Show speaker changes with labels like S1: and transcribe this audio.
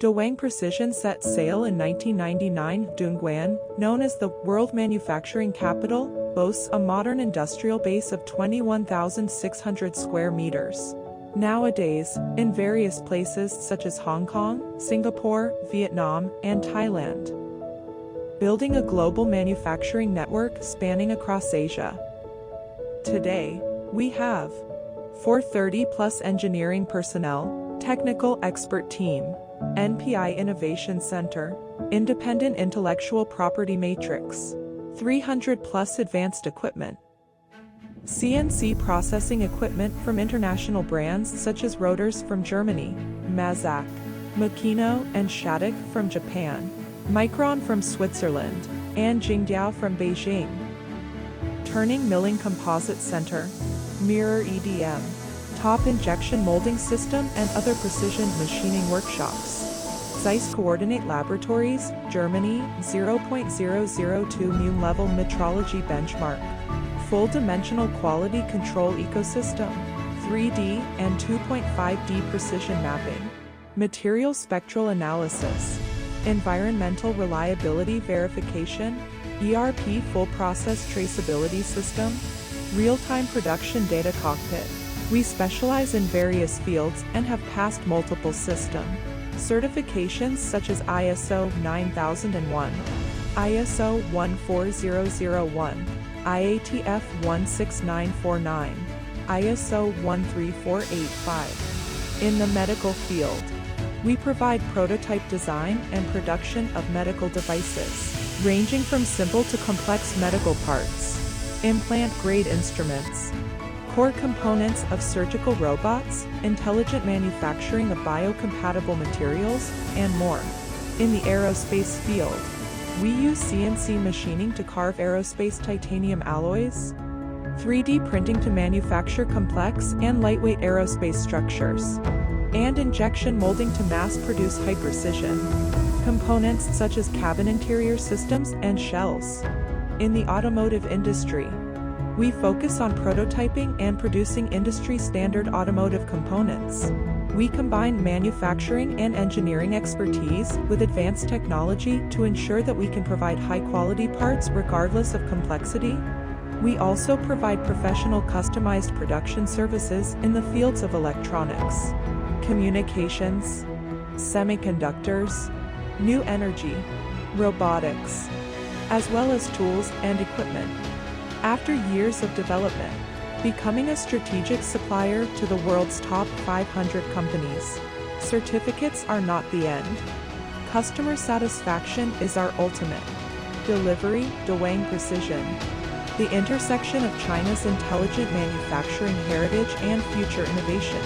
S1: Dawang Precision set sail in 1999. Dongguan, known as the world manufacturing capital, boasts a modern industrial base of 21,600 square meters. Nowadays, in various places such as Hong Kong, Singapore, Vietnam, and Thailand. Building a global manufacturing network spanning across Asia. Today, we have 430+ engineering personnel, technical expert team, NPI Innovation Center, independent intellectual property matrix, 300+ advanced equipment, CNC processing equipment from international brands such as Rotors from Germany, Mazak, Makino and Shattuck from Japan, Micron from Switzerland, and Jingdiao from Beijing. Turning Milling Composite Center, Mirror EDM, top injection molding system and other precision machining workshops. ZEISS Coordinate Laboratories, Germany, 0.002 Mun level metrology benchmark. Full dimensional quality control ecosystem, 3D and 2.5D precision mapping. Material spectral analysis. Environmental reliability verification, ERP full process traceability system, real-time production data cockpit. We specialize in various fields and have passed multiple system certifications such as ISO 9001, ISO 14001, IATF 16949, ISO 13485. In the medical field, we provide prototype design and production of medical devices, ranging from simple to complex medical parts, implant-grade instruments, core components of surgical robots, intelligent manufacturing of biocompatible materials, and more. In the aerospace field, we use CNC machining to carve aerospace titanium alloys, 3D printing to manufacture complex and lightweight aerospace structures, and injection molding to mass-produce high-precision components such as cabin interior systems and shells. In the automotive industry, we focus on prototyping and producing industry-standard automotive components. We combine manufacturing and engineering expertise with advanced technology to ensure that we can provide high-quality parts regardless of complexity. We also provide professional customized production services in the fields of electronics, communications, semiconductors, new energy, robotics, as well as tools and equipment. After years of development, becoming a strategic supplier to the world's top 500 companies, certificates are not the end. Customer satisfaction is our ultimate. Delivery, Dawang Precision. The intersection of China's intelligent manufacturing heritage and future innovation.